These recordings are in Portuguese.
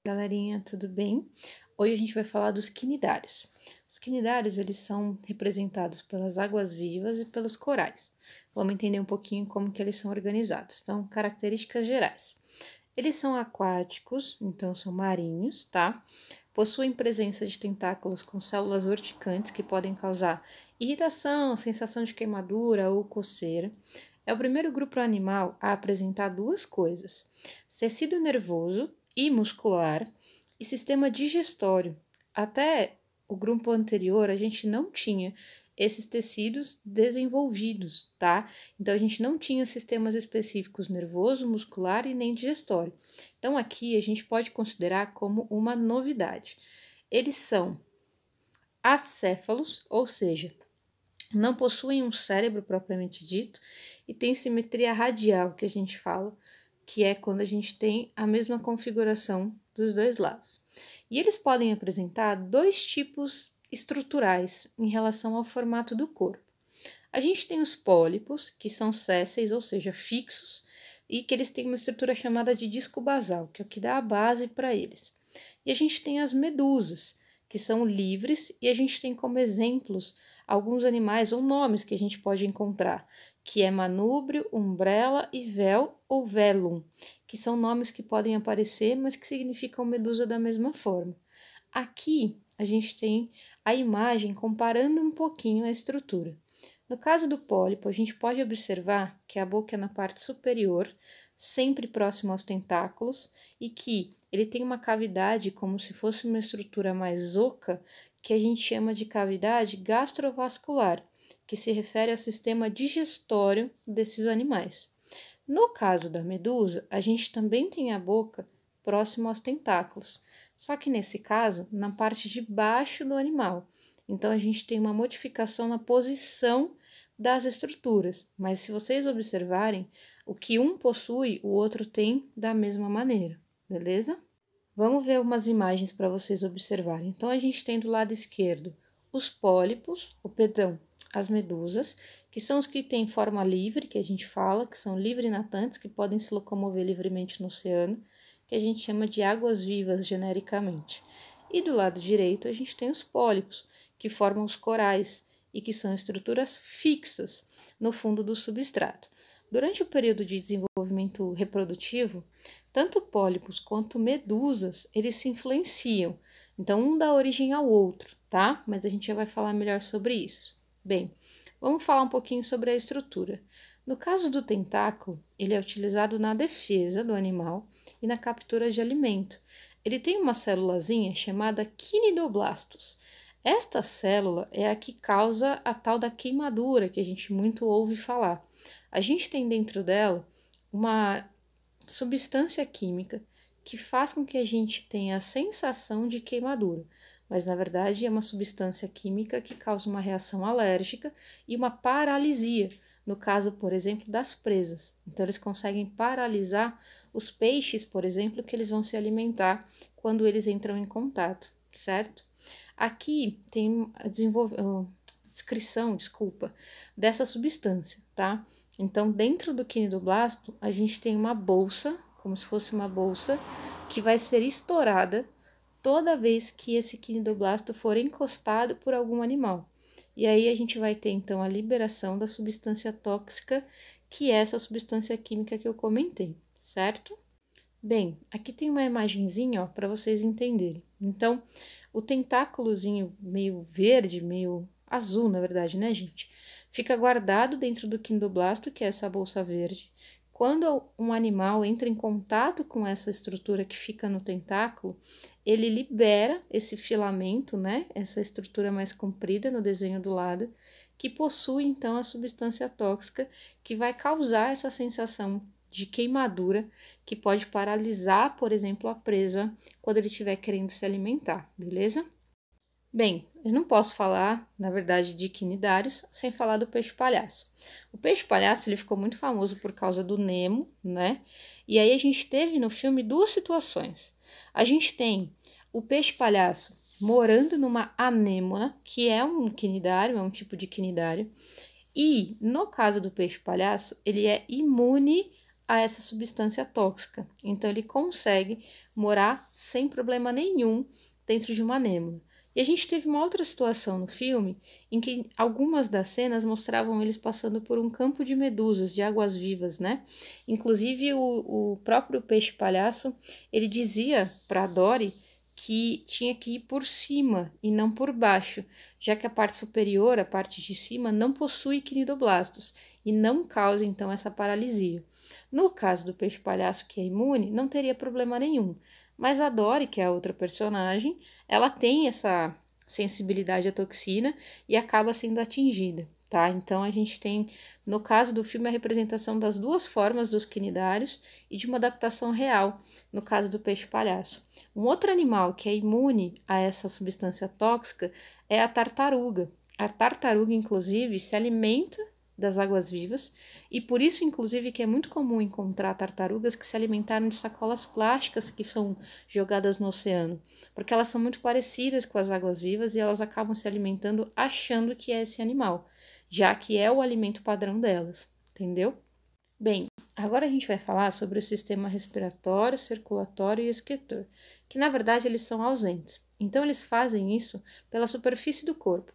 Galerinha, tudo bem? Hoje a gente vai falar dos quinidários. Os quinidários, eles são representados pelas águas-vivas e pelos corais. Vamos entender um pouquinho como que eles são organizados. Então, características gerais. Eles são aquáticos, então são marinhos, tá? Possuem presença de tentáculos com células urticantes que podem causar irritação, sensação de queimadura ou coceira. É o primeiro grupo animal a apresentar duas coisas: tecido nervoso e muscular e sistema digestório. Até o grupo anterior, a gente não tinha esses tecidos desenvolvidos, tá? Então, a gente não tinha sistemas específicos nervoso, muscular e nem digestório. Então, aqui a gente pode considerar como uma novidade. Eles são acéfalos, ou seja, não possuem um cérebro propriamente dito e têm simetria radial, que a gente fala, que é quando a gente tem a mesma configuração dos dois lados. E eles podem apresentar dois tipos estruturais em relação ao formato do corpo. A gente tem os pólipos, que são sésseis, ou seja, fixos, e que eles têm uma estrutura chamada de disco basal, que é o que dá a base para eles. E a gente tem as medusas, que são livres, e a gente tem como exemplos alguns animais ou nomes que a gente pode encontrar, que é manúbrio, umbrella e véu ou velum, que são nomes que podem aparecer, mas que significam medusa da mesma forma. Aqui a gente tem a imagem comparando um pouquinho a estrutura. No caso do pólipo, a gente pode observar que a boca é na parte superior, sempre próximo aos tentáculos, e que ele tem uma cavidade como se fosse uma estrutura mais oca, que a gente chama de cavidade gastrovascular, que se refere ao sistema digestório desses animais. No caso da medusa, a gente também tem a boca próximo aos tentáculos, só que nesse caso, na parte de baixo do animal. Então, a gente tem uma modificação na posição das estruturas, mas se vocês observarem, o que um possui, o outro tem da mesma maneira, beleza? Vamos ver umas imagens para vocês observarem. Então, a gente tem do lado esquerdo os pólipos, as medusas, que são os que têm forma livre, que a gente fala, que são livre-natantes, que podem se locomover livremente no oceano, que a gente chama de águas-vivas genericamente. E do lado direito, a gente tem os pólipos, que formam os corais e que são estruturas fixas no fundo do substrato. Durante o período de desenvolvimento reprodutivo, tanto pólipos quanto medusas, eles se influenciam. Então, um dá origem ao outro, tá? Mas a gente já vai falar melhor sobre isso. Bem, vamos falar um pouquinho sobre a estrutura. No caso do tentáculo, ele é utilizado na defesa do animal e na captura de alimento. Ele tem uma célulazinha chamada quinidoblastos. Esta célula é a que causa a tal da queimadura que a gente muito ouve falar. A gente tem dentro dela uma substância química que faz com que a gente tenha a sensação de queimadura, mas na verdade é uma substância química que causa uma reação alérgica e uma paralisia, no caso, por exemplo, das presas. Então, eles conseguem paralisar os peixes, por exemplo, que eles vão se alimentar quando eles entram em contato, certo? Aqui tem a descrição, dessa substância, tá? Então, dentro do quinidoblasto, a gente tem uma bolsa, como se fosse uma bolsa, que vai ser estourada toda vez que esse quinidoblasto for encostado por algum animal. E aí a gente vai ter, então, a liberação da substância tóxica, que é essa substância química que eu comentei, certo? Bem, aqui tem uma imagenzinha, ó, para vocês entenderem. Então, o tentáculozinho meio verde, meio azul, na verdade, né, gente? Fica guardado dentro do quinidoblasto, que é essa bolsa verde. Quando um animal entra em contato com essa estrutura que fica no tentáculo, ele libera esse filamento, né? Essa estrutura mais comprida no desenho do lado, que possui então a substância tóxica que vai causar essa sensação de queimadura que pode paralisar, por exemplo, a presa quando ele estiver querendo se alimentar, beleza? Bem, eu não posso falar, na verdade, de quinidários sem falar do peixe-palhaço. O peixe-palhaço ele ficou muito famoso por causa do Nemo, né? E aí a gente teve no filme duas situações. A gente tem o peixe-palhaço morando numa anêmona, que é um quinidário, é um tipo de quinidário. E, no caso do peixe-palhaço, ele é imune a essa substância tóxica. Então, ele consegue morar sem problema nenhum dentro de uma anêmona. E a gente teve uma outra situação no filme em que algumas das cenas mostravam eles passando por um campo de medusas, de águas-vivas, né? Inclusive, o próprio peixe-palhaço, ele dizia para a Dory que tinha que ir por cima e não por baixo, já que a parte superior, a parte de cima, não possui quinidoblastos e não causa, então, essa paralisia. No caso do peixe-palhaço, que é imune, não teria problema nenhum. Mas a Dory, que é a outra personagem, ela tem essa sensibilidade à toxina e acaba sendo atingida, tá? Então a gente tem, no caso do filme, a representação das duas formas dos quinidários e de uma adaptação real, no caso do peixe-palhaço. Um outro animal que é imune a essa substância tóxica é a tartaruga. A tartaruga, inclusive, se alimenta das águas-vivas, e por isso, inclusive, que é muito comum encontrar tartarugas que se alimentaram de sacolas plásticas que são jogadas no oceano, porque elas são muito parecidas com as águas-vivas e elas acabam se alimentando achando que é esse animal, já que é o alimento padrão delas, entendeu? Bem, agora a gente vai falar sobre o sistema respiratório, circulatório e excretor, que na verdade eles são ausentes. Então eles fazem isso pela superfície do corpo.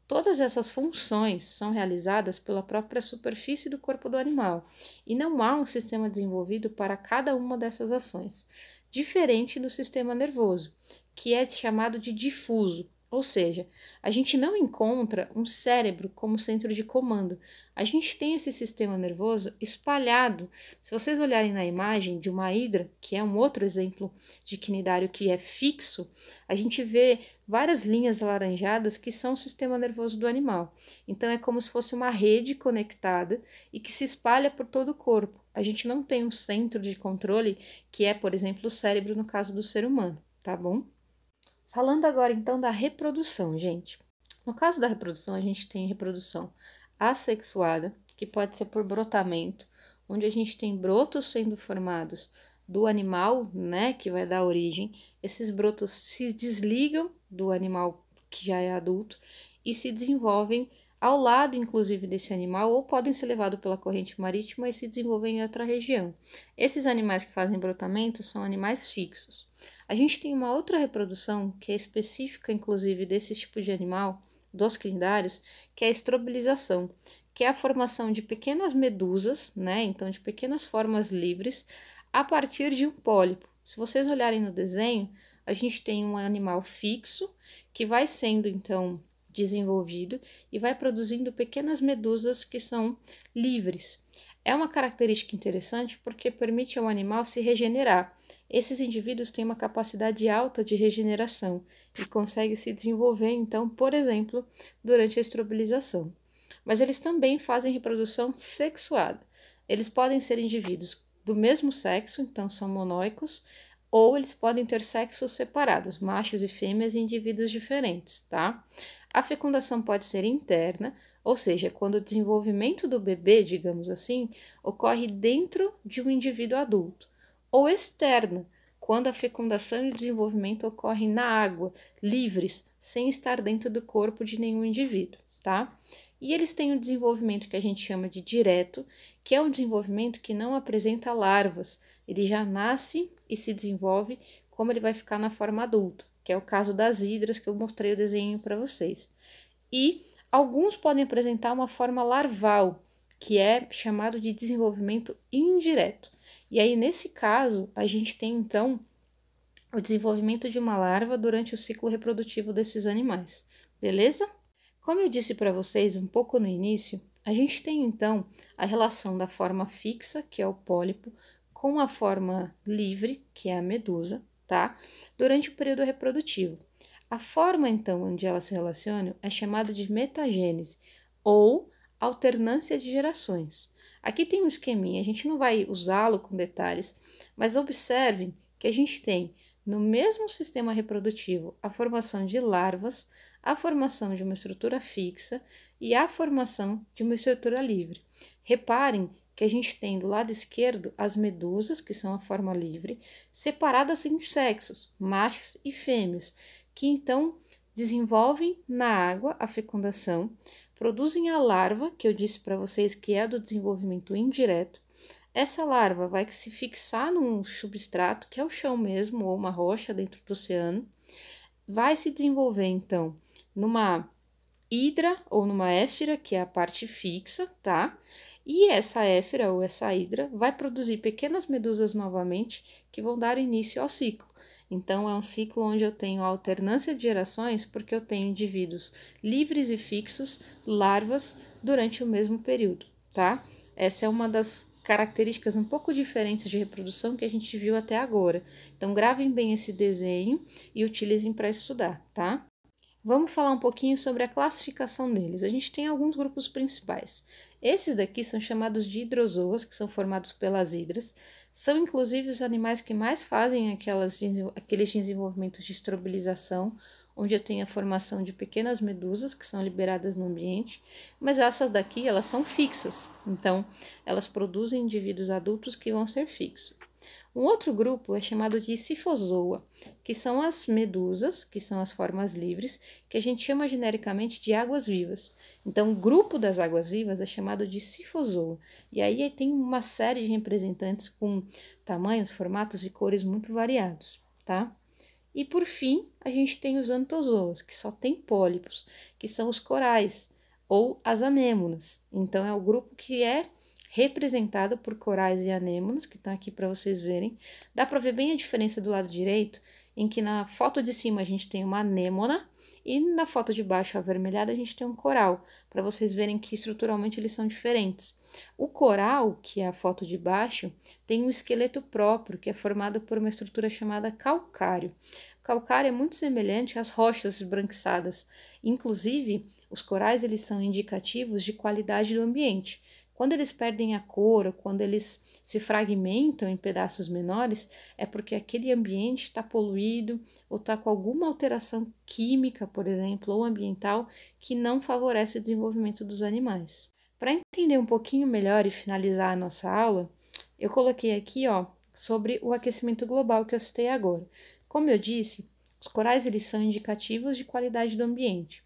Todas essas funções são realizadas pela própria superfície do corpo do animal, e não há um sistema desenvolvido para cada uma dessas ações, diferente do sistema nervoso, que é chamado de difuso, ou seja, a gente não encontra um cérebro como centro de comando, a gente tem esse sistema nervoso espalhado. Se vocês olharem na imagem de uma hidra, que é um outro exemplo de quinidário que é fixo, a gente vê várias linhas alaranjadas que são o sistema nervoso do animal. Então, é como se fosse uma rede conectada e que se espalha por todo o corpo. A gente não tem um centro de controle, que é, por exemplo, o cérebro no caso do ser humano, tá bom? Falando agora, então, da reprodução, gente. No caso da reprodução, a gente tem reprodução assexuada, que pode ser por brotamento, onde a gente tem brotos sendo formados do animal, né, que vai dar origem. Esses brotos se desligam do animal que já é adulto e se desenvolvem ao lado, inclusive, desse animal, ou podem ser levados pela corrente marítima e se desenvolver em outra região. Esses animais que fazem brotamento são animais fixos. A gente tem uma outra reprodução que é específica, inclusive, desse tipo de animal, dos quinidários, que é a estrobilização, que é a formação de pequenas medusas, né? Então, de pequenas formas livres, a partir de um pólipo. Se vocês olharem no desenho, a gente tem um animal fixo que vai sendo, então, desenvolvido e vai produzindo pequenas medusas que são livres. É uma característica interessante porque permite ao animal se regenerar. Esses indivíduos têm uma capacidade alta de regeneração e conseguem se desenvolver, então, por exemplo, durante a estrobilização. Mas eles também fazem reprodução sexuada. Eles podem ser indivíduos do mesmo sexo, então são monóicos, ou eles podem ter sexos separados, machos e fêmeas e indivíduos diferentes, tá? A fecundação pode ser interna, ou seja, quando o desenvolvimento do bebê, digamos assim, ocorre dentro de um indivíduo adulto, ou externa, quando a fecundação e o desenvolvimento ocorrem na água, livres, sem estar dentro do corpo de nenhum indivíduo, tá? E eles têm um desenvolvimento que a gente chama de direto, que é um desenvolvimento que não apresenta larvas, ele já nasce e se desenvolve como ele vai ficar na forma adulta, que é o caso das hidras que eu mostrei o desenho para vocês. E alguns podem apresentar uma forma larval, que é chamado de desenvolvimento indireto. E aí, nesse caso, a gente tem, então, o desenvolvimento de uma larva durante o ciclo reprodutivo desses animais, beleza? Como eu disse para vocês um pouco no início, a gente tem, então, a relação da forma fixa, que é o pólipo, com a forma livre, que é a medusa, tá? Durante o período reprodutivo. A forma, então, onde elas se relacionam é chamada de metagênese, ou alternância de gerações. Aqui tem um esqueminha, a gente não vai usá-lo com detalhes, mas observem que a gente tem no mesmo sistema reprodutivo a formação de larvas, a formação de uma estrutura fixa e a formação de uma estrutura livre. Reparem que a gente tem do lado esquerdo as medusas, que são a forma livre, separadas em sexos, machos e fêmeas, que então desenvolvem na água a fecundação, produzem a larva, que eu disse para vocês que é a do desenvolvimento indireto. Essa larva vai se fixar num substrato, que é o chão mesmo, ou uma rocha dentro do oceano, vai se desenvolver, então, numa hidra ou numa éfira, que é a parte fixa, tá? E essa éfira ou essa hidra vai produzir pequenas medusas novamente, que vão dar início ao ciclo. Então, é um ciclo onde eu tenho alternância de gerações, porque eu tenho indivíduos livres e fixos, larvas, durante o mesmo período, tá? Essa é uma das características um pouco diferentes de reprodução que a gente viu até agora. Então, gravem bem esse desenho e utilizem para estudar, tá? Vamos falar um pouquinho sobre a classificação deles. A gente tem alguns grupos principais. Esses daqui são chamados de hidrozoas, que são formados pelas hidras. São inclusive os animais que mais fazem aqueles desenvolvimentos de estrobilização, onde eu tenho a formação de pequenas medusas que são liberadas no ambiente. Mas essas daqui, elas são fixas, então elas produzem indivíduos adultos que vão ser fixos. Um outro grupo é chamado de Sifozoa, que são as medusas, que são as formas livres, que a gente chama genericamente de águas-vivas. Então, o grupo das águas-vivas é chamado de Sifozoa. E aí tem uma série de representantes com tamanhos, formatos e cores muito variados, tá? E por fim, a gente tem os Anthozoas, que só tem pólipos, que são os corais ou as anêmonas. Então, é o grupo que é representado por corais e anêmonas, que estão aqui para vocês verem. Dá para ver bem a diferença do lado direito, em que na foto de cima a gente tem uma anêmona e na foto de baixo avermelhada a gente tem um coral, para vocês verem que estruturalmente eles são diferentes. O coral, que é a foto de baixo, tem um esqueleto próprio, que é formado por uma estrutura chamada calcário. O calcário é muito semelhante às rochas esbranquiçadas. Inclusive, os corais eles são indicativos de qualidade do ambiente. Quando eles perdem a cor, ou quando eles se fragmentam em pedaços menores, é porque aquele ambiente está poluído ou está com alguma alteração química, por exemplo, ou ambiental, que não favorece o desenvolvimento dos animais. Para entender um pouquinho melhor e finalizar a nossa aula, eu coloquei aqui, sobre o aquecimento global que eu citei agora. Como eu disse, os corais eles são indicativos de qualidade do ambiente.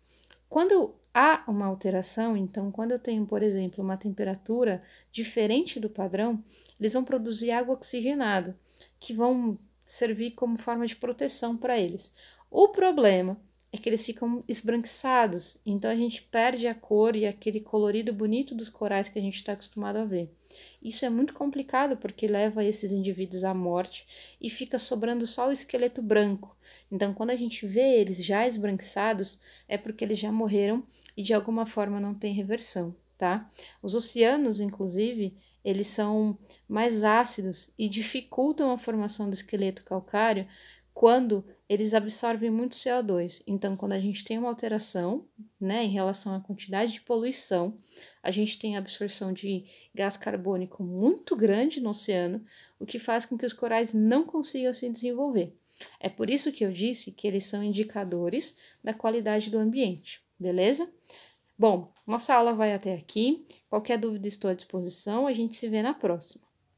Quando há uma alteração, então, quando eu tenho, por exemplo, uma temperatura diferente do padrão, eles vão produzir água oxigenada, que vão servir como forma de proteção para eles. O problema é que eles ficam esbranquiçados, então a gente perde a cor e aquele colorido bonito dos corais que a gente está acostumado a ver. Isso é muito complicado porque leva esses indivíduos à morte e fica sobrando só o esqueleto branco. Então, quando a gente vê eles já esbranquiçados, é porque eles já morreram e de alguma forma não tem reversão, tá? Os oceanos, inclusive, eles são mais ácidos e dificultam a formação do esqueleto calcário quando eles absorvem muito CO2. Então, quando a gente tem uma alteração, né, em relação à quantidade de poluição, a gente tem a absorção de gás carbônico muito grande no oceano, o que faz com que os corais não consigam se desenvolver. É por isso que eu disse que eles são indicadores da qualidade do ambiente, beleza? Bom, nossa aula vai até aqui. Qualquer dúvida estou à disposição, a gente se vê na próxima.